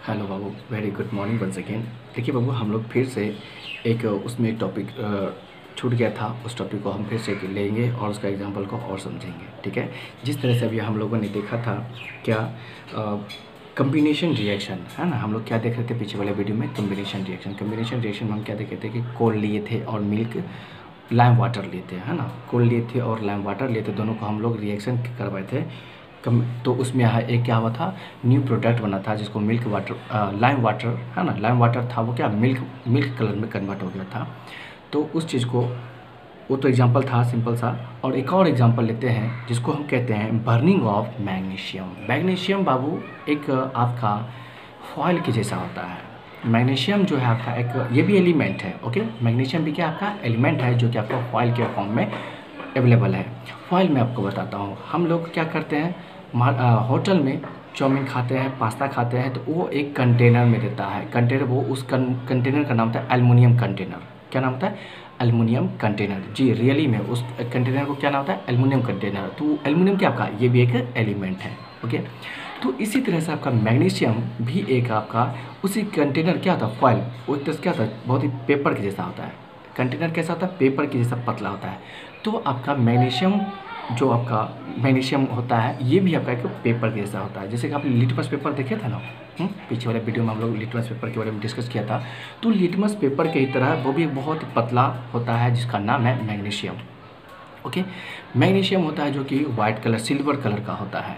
Hello बाबू, very good morning once again. देखिए बाबू, हम लोग फिर से एक उसमें एक टॉपिक छूट गया था। उस टॉपिक को हम फिर से लेंगे और उसका एग्जांपल को और समझेंगे। ठीक है, जिस तरह से अभी हम लोगों ने देखा था क्या कम्बिनेशन रिएक्शन है ना। हम लोग क्या देख रहे थे पिछले वाले वीडियो में? कम्बिनेशन रिएक्शन में हम क्या देख रहे थे कि कोल्ड लिए थे और मिल्क लाइम वाटर लिए थे, है ना। कोल्ड लिए थे और लाइम वाटर लिए थे, दोनों को हम लोग रिएक्शन करवाए थे। तो उसमें एक क्या हुआ था, न्यू प्रोडक्ट बना था जिसको मिल्क वाटर लाइम वाटर है ना। लाइम वाटर था वो क्या मिल्क कलर में कन्वर्ट हो गया था। तो उस चीज़ को, वो तो एग्जांपल था सिंपल सा। और एक और एग्जांपल लेते हैं जिसको हम कहते हैं बर्निंग ऑफ मैग्नीशियम। मैग्नीशियम बाबू एक आपका फॉयल के जैसा होता है। मैग्नीशियम जो है आपका एक, ये भी एलिमेंट है। ओके, मैग्नीशियम भी क्या आपका एलिमेंट है जो कि आपका फॉयल के फॉर्म में अवेलेबल है। फॉयल में आपको बताता हूँ, हम लोग क्या करते हैं, होटल में चाउमीन खाते हैं, पास्ता खाते हैं, तो वो एक कंटेनर में देता है। कंटेनर, वो उस कंटेनर का नाम होता है एल्युमिनियम कंटेनर। क्या नाम होता है? Aluminium container. जी, रियली में उस कंटेनर को क्या नाम होता है? Aluminium container. तो एल्युमिनियम क्या आपका, ये भी एक एलिमेंट है। ओके, तो इसी तरह से आपका मैग्नीशियम भी एक आपका उसी कंटेनर क्या होता है, फॉयल, वो एक तरह से क्या होता है, बहुत ही पेपर के जैसा होता है। कंटेनर कैसा होता है? पेपर के जैसा पतला होता है। तो आपका मैग्नीशियम, जो आपका मैग्नीशियम होता है, ये भी आपका एक पेपर के जैसा होता है। जैसे कि आपने लिटमस पेपर देखे थे ना, पीछे वाले वीडियो में हम लोग लिटमस पेपर के बारे में डिस्कस किया था। तो लिटमस पेपर के ही तरह वो भी बहुत पतला होता है जिसका नाम है मैग्नीशियम। ओके, मैग्नीशियम होता है जो कि वाइट कलर, सिल्वर कलर का होता है।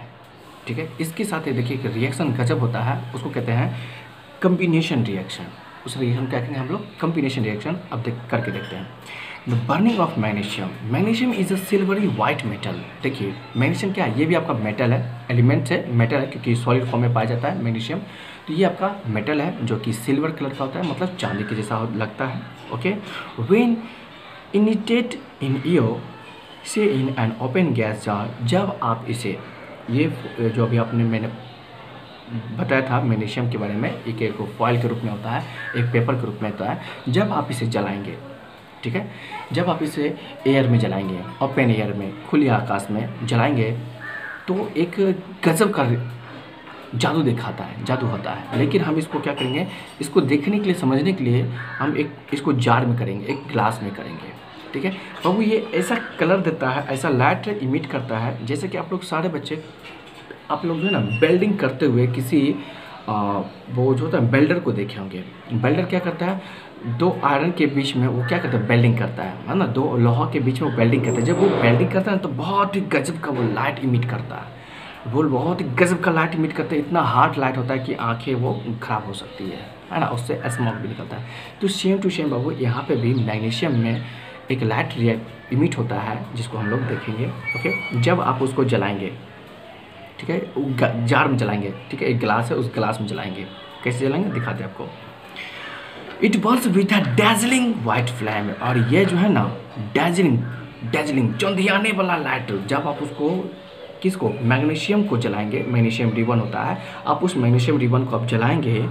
ठीक है, इसके साथ ही देखिए एक रिएक्शन गजब होता है, उसको कहते हैं कम्बिनेशन रिएक्शन। उस रिएक्शन क्या कहेंगे हम लोग? Combination reaction. अब करके देखते हैं। The burning of magnesium. Magnesium is a silvery white metal. देखिए मैग्नीशियम क्या है? ये भी आपका मेटल है, एलिमेंट है, मेटल है, क्योंकि सॉलिड फॉर्म में पाया जाता है मैग्नीशियम। तो ये आपका मेटल है जो कि सिल्वर कलर का होता है, मतलब चांदी के जैसा लगता है। ओके, व्हेन इनिटेड इन ईयर से in an open gas jar. जब आप इसे, ये जो अभी आपने मैंने बताया था मैग्नीशियम के बारे में, एक फॉयल के रूप में होता है, एक पेपर के रूप में होता है। जब आप इसे जलाएंगे, ठीक है, जब आप इसे एयर में जलाएंगे, ओपन एयर में, खुले आकाश में जलाएंगे, तो एक गजब का जादू दिखाता है, जादू होता है। लेकिन हम इसको क्या करेंगे, इसको देखने के लिए, समझने के लिए हम इसको जार में करेंगे, एक ग्लास में करेंगे। ठीक है बाबू, ये ऐसा कलर देता है, ऐसा लाइट इमिट करता है, जैसे कि आप लोग सारे बच्चे, आप लोग जो है ना वेल्डिंग करते हुए किसी वो जो होता है बेल्डर को देखे होंगे। बेल्डर क्या करता है, दो आयरन के बीच में वो क्या करता है, वेल्डिंग करता है ना। दो लोहा के बीच में वो वेल्डिंग करता है। जब वो वेल्डिंग करता है तो बहुत ही गजब का वो लाइट इमिट करता है। वो बहुत ही गजब का लाइट इमिट करता है, इतना हार्ड लाइट होता है कि आंखें वो खराब हो सकती है ना, उससे स्मोक भी निकलता है। तो सेम टू सेम बाबू यहाँ पे भी मैग्नीशियम में एक लाइट इमिट होता है जिसको हम लोग देखेंगे। ओके, जब आप उसको जलाएंगे, ठीक है, जार में जलाएंगे, ठीक है, एक गिलास है, उस गिलास में जलाएंगे। कैसे जलाएंगे दिखाते हैं आपको। It Burns with a dazzling white flame. और ये जो है ना डैजलिंग चौंधियाने वाला लाइट, जब आप उसको, किसको, मैग्नीशियम को जलाएंगे, मैग्नीशियम रिबन होता है, आप उस मैग्नीशियम रिबन को आप जलाएंगे,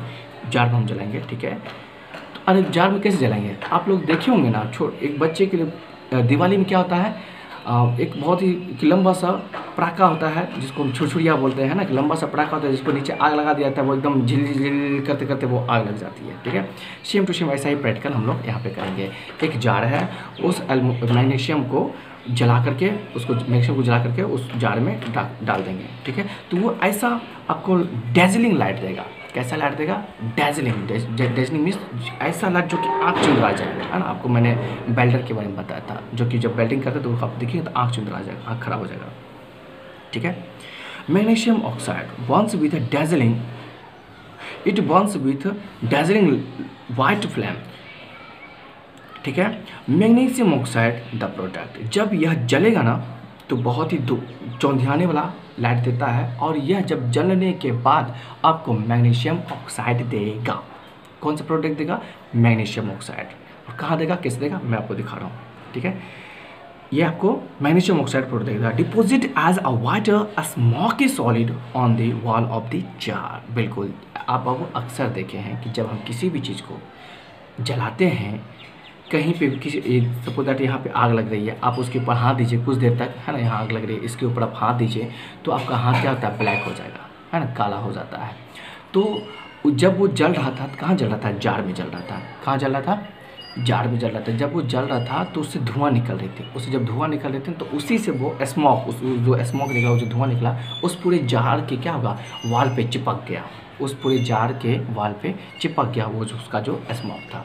जार में हम जलाएंगे। ठीक है, तो अरे जार में कैसे जलाएंगे? आप लोग देखे होंगे ना, एक बच्चे के लिए दिवाली में क्या होता है, एक बहुत ही लंबा सा पटाखा होता है जिसको हम छुरछुरिया बोलते हैं ना, लंबा सा पटाखा होता है जिसको नीचे आग लगा दिया जाता है, वो एकदम झिल करते करते वो आग लग जाती है। ठीक है, सेम टू सेम ऐसा ही प्रैक्टिकल हम लोग यहाँ पे करेंगे। एक जार है, उस मैग्नीशियम को जला करके, उसको मैग्नीशियम को जला करके उस जार में डाल देंगे। ठीक है, तो वो ऐसा आपको डैजलिंग लाइट देगा। कैसा लाइट देगा? डैजलिंग मीन्स ऐसा लाइट जो कि आँख चुंदरा जाएगा, है ना। आपको मैंने बेल्डर के बारे में बताया था, जो कि जब बेल्डिंग करते तो आप देखिए तो आँख चुंदरा जाएगा, आँख खराब हो जाएगा। ठीक है, magnesium oxide Burns with dazzling, it Burns with dazzling white flame. ठीक है, मैग्नीशियम ऑक्साइड द प्रोडक्ट, जब यह जलेगा ना तो बहुत ही चौंधियाने वाला लाइट देता है, और यह जब जलने के बाद आपको मैग्नीशियम ऑक्साइड देगा। कौन सा प्रोडक्ट देगा? Magnesium oxide. और कहाँ देगा, कैसे देगा, मैं आपको दिखा रहा हूँ। ठीक है, ये आपको मैग्नीशियम ऑक्साइड प्रोडक्ट देगा। Deposit as a white a smoky solid on the wall of the jar. बिल्कुल, आप बाबू अक्सर देखे हैं कि जब हम किसी भी चीज़ को जलाते हैं, कहीं पे किसी, सपोज दैट यहाँ पे आग लग रही है, आप उसके ऊपर हाथ दीजिए कुछ देर तक, है ना, यहाँ आग लग रही है, इसके ऊपर आप हाथ दीजिए तो आपका हाथ क्या होता है, ब्लैक हो जाएगा, है ना, काला हो जाता है। तो जब वो जल रहा था, कहाँ जल रहा था? जार में जल रहा था। कहाँ जल रहा था? जार में जल रहा था। जब वो जल रहा था तो उससे धुआं निकल रही थी। उससे जब धुआं निकल रहे थे तो उसी से वो स्मोक, उस जो स्मोक निकला, वो जो धुआं निकला, उस पूरे जार के क्या होगा, वाल पे चिपक गया। उस पूरे जार के वाल पे चिपक गया वो जो उसका जो स्मोक था।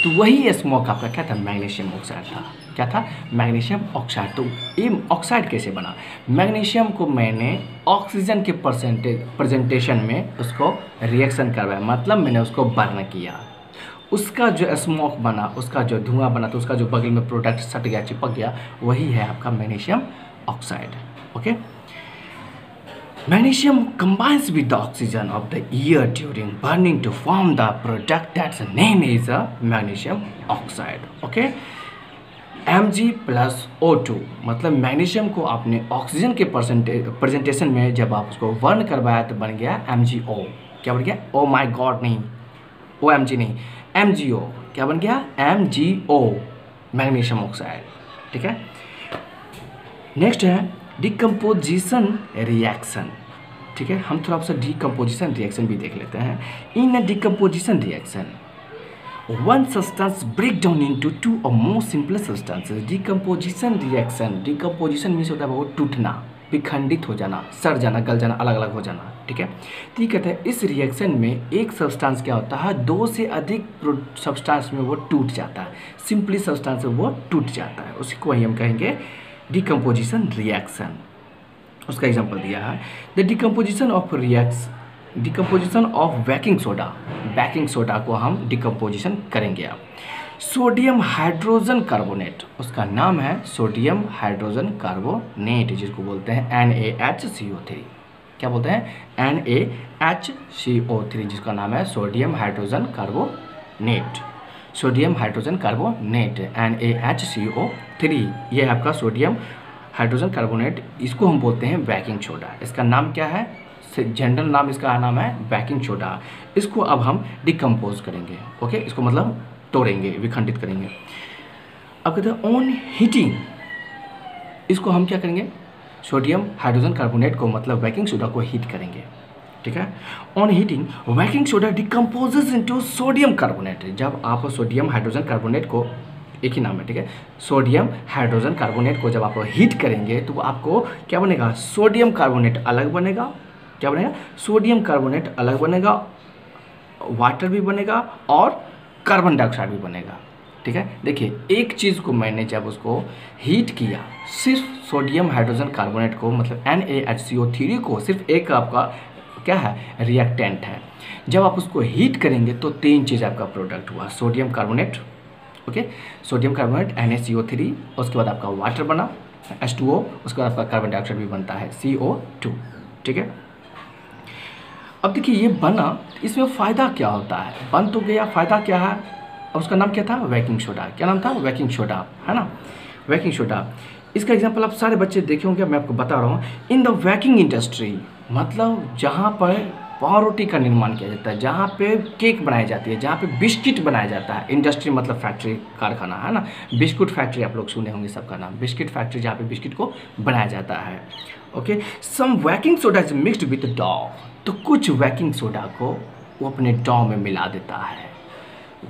तो वही स्मोक आपका क्या था? मैग्नीशियम ऑक्साइड था। क्या था? Magnesium oxide. तो ये ऑक्साइड कैसे बना? मैग्नीशियम को मैंने ऑक्सीजन के प्रेजेंटेशन में उसको रिएक्शन करवाया, मतलब मैंने उसको बर्न किया। उसका जो स्मोक बना, उसका जो धुआं बना, तो उसका जो बगल में प्रोडक्ट सट गया, चिपक गया, वही है आपका magnesium oxide. Okay, magnesium combines with the oxygen of the air during burning to form the product that's name is a magnesium oxide. Okay, Mg plus O2, मतलब मैग्नीशियम को आपने ऑक्सीजन के प्रेजेंटेशन में जब आप उसको बर्न करवाया तो बन गया MgO। क्या बन गया? ओ माई गॉड, नहीं, OMG नहीं, MgO। क्या बन गया? MgO, magnesium oxide. ठीक है, नेक्स्ट है डिकम्पोजिशन रिएक्शन। ठीक है, हम थोड़ा सा डिकम्पोजिशन रिएक्शन भी देख लेते हैं। In a decomposition reaction one substance break down into two और more simple substances. Decomposition reaction, decomposition means होता है वो टूटना, विखंडित हो जाना, सड़ जाना, गल जाना, अलग अलग हो जाना। ठीक है, तो ये कहते हैं इस रिएक्शन में एक सब्सटेंस क्या होता है, दो से अधिक सब्सटेंस में वो टूट जाता है। सिंपली सब्सटेंस वो टूट जाता है, उसको वही हम कहेंगे डिकम्पोजिशन रिएक्शन। उसका एग्जांपल दिया है, the decomposition of baking soda. Baking soda को हम डिकम्पोजिशन करेंगे। आप सोडियम हाइड्रोजन कार्बोनेट, उसका नाम है सोडियम हाइड्रोजन कार्बोनेट, जिसको बोलते हैं NaHCO3। क्या बोलते हैं? NaHCO3, जिसका नाम है sodium hydrogen carbonate. Sodium hydrogen carbonate NaHCO3, ये है आपका सोडियम हाइड्रोजन कार्बोनेट। इसको हम बोलते हैं बेकिंग सोडा। इसका नाम क्या है? जनरल नाम इसका नाम है बेकिंग सोडा। इसको अब हम डिकम्पोज करेंगे। ओके, इसको मतलब तोड़ेंगे, विखंडित करेंगे। अब कहते हैं ऑन हीटिंग, इसको हम क्या करेंगे? सोडियम हाइड्रोजन कार्बोनेट को मतलब बेकिंग सोडा को हीट करेंगे। ठीक है, on heating baking soda decomposes into sodium carbonate. जब आप सोडियम हाइड्रोजन कार्बोनेट को, एक ही नाम है, ठीक है, सोडियम हाइड्रोजन कार्बोनेट को जब आप हीट करेंगे तो आपको क्या बनेगा? सोडियम कार्बोनेट अलग बनेगा। क्या बनेगा? सोडियम कार्बोनेट अलग बनेगा, वाटर भी बनेगा और कार्बन डाइऑक्साइड भी बनेगा। ठीक है, देखिए एक चीज़ को मैंने जब उसको हीट किया, सिर्फ सोडियम हाइड्रोजन कार्बोनेट को मतलब NaHCO3 को, सिर्फ एक आपका क्या है? रिएक्टेंट है। जब आप उसको हीट करेंगे तो तीन चीज़ आपका प्रोडक्ट हुआ, sodium carbonate, okay, sodium carbonate NaCO3, उसके बाद आपका वाटर बना H2O, उसके बाद आपका कार्बन डाइऑक्साइड भी बनता है CO2। ठीक है, अब देखिए ये बना, इसमें फ़ायदा क्या होता है? बन तो गया, फ़ायदा क्या है? और उसका नाम क्या था? Baking soda. क्या नाम था? बेकिंग सोडा, है ना, बेकिंग सोडा। इसका एग्जांपल आप सारे बच्चे देखे होंगे, मैं आपको बता रहा हूँ। इन द बेकिंग इंडस्ट्री, मतलब जहाँ पर पाव रोटी का निर्माण किया जाता है, जहाँ पे केक बनाई जाती है, जहाँ पे बिस्किट बनाया जाता है। इंडस्ट्री मतलब फैक्ट्री, कारखाना, है ना। बिस्कुट फैक्ट्री आप लोग सुने होंगे, सबका नाम बिस्किट फैक्ट्री, जहाँ पे बिस्किट को बनाया जाता है। Okay, some baking soda is mixed with dough. तो कुछ बेकिंग सोडा को वो अपने डॉ में मिला देता है,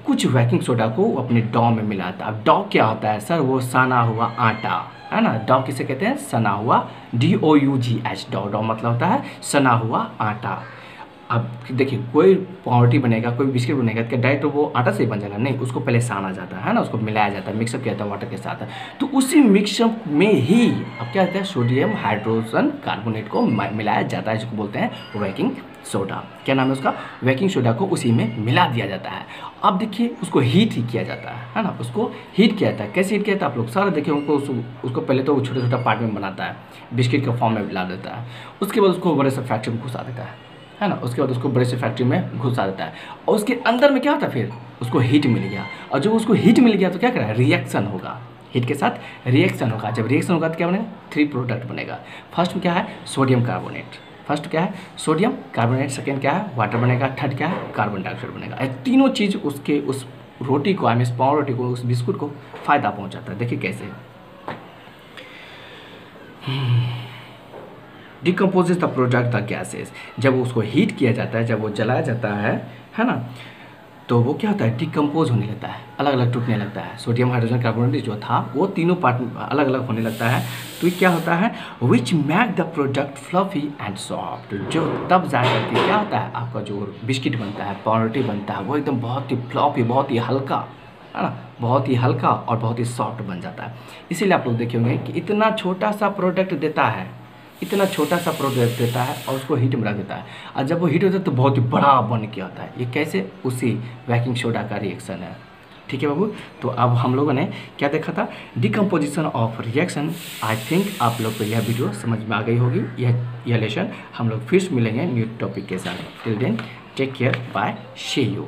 कुछ बेकिंग सोडा को वो अपने डॉ में मिलाता है। अब डॉ क्या होता है सर? वो सना हुआ आटा, है ना। डॉ किसे कहते हैं? सना हुआ, DOUGH, डॉ। डॉ मतलब होता है सना हुआ आटा। अब देखिए कोई पावरोटी बनेगा, कोई बिस्किट बनेगा, क्या डायरेक्ट वो आटा से बन जाएगा? नहीं, उसको पहले साना जाता है ना, उसको मिलाया जाता है, मिक्सअप किया जाता है वाटर के साथ। तो उसी मिक्सअप में ही अब क्या होता है? सोडियम हाइड्रोजन कार्बोनेट को मिलाया जाता है, जिसको बोलते हैं बेकिंग सोडा। क्या नाम है उसका? बेकिंग सोडा को उसी में मिला दिया जाता है। अब देखिए उसको हीट ही किया जाता है ना, उसको हीट किया जाता है। कैसे हीट किया जाता है? आप लोग सारा देखिए, उसको पहले तो छोटा छोटा पार्ट में बनाता है, बिस्किट के फॉर्म में मिला देता है, उसके बाद उसको बड़े से फैक्ट्री में घुसा देता है ना, उसके बाद उसको बड़े से फैक्ट्री में घुसा देता है, और उसके अंदर में क्या होता है? फिर उसको हीट मिल गया, और जब उसको हीट मिल गया तो क्या करेगा? रिएक्शन होगा, हीट के साथ रिएक्शन होगा। जब रिएक्शन होगा तो क्या बनेगा? 3 प्रोडक्ट बनेगा। फर्स्ट में क्या है? Sodium carbonate. फर्स्ट क्या है? Sodium carbonate. सेकेंड क्या है? वाटर बनेगा। थर्ड क्या है? कार्बन डाइऑक्साइड बनेगा। ये तीनों चीज़ उसके उस रोटी को, आई मीन पाव रोटी को, उस बिस्कुट को फ़ायदा पहुंचाता है। देखिए कैसे। Decomposes the product the gases. जब उसको हीट किया जाता है, जब वो जलाया जाता है ना, तो वो क्या होता है, डिकम्पोज होने लगता है, अलग अलग टूटने लगता है। सोडियम हाइड्रोजन कार्बोनेट जो था वो तीनों पार्ट अलग अलग होने लगता है। तो ये क्या होता है, which make the product fluffy and soft. जो तब जा करके क्या होता है, आपका जो बिस्किट बनता है, पाउंड्री बनता है, वो एकदम बहुत ही फ्लफी, बहुत ही हल्का, है ना, बहुत ही हल्का और बहुत ही सॉफ्ट बन जाता है। इसीलिए आप लोग देखे होंगे कि इतना छोटा सा प्रोडक्ट देता है, इतना छोटा सा प्रोडक्ट देता है और उसको हीट में रख देता है, और जब वो हीट होता है तो बहुत ही बड़ा बन के आता है। ये कैसे, उसी बेकिंग सोडा का रिएक्शन है। ठीक है बाबू। तो अब हम लोगों ने क्या देखा था, decomposition of reaction. I think आप लोग को यह वीडियो समझ में आ गई होगी, यह लेसन। हम लोग फिर मिलेंगे न्यू टॉपिक के साथ। Till then take care, bye, see you.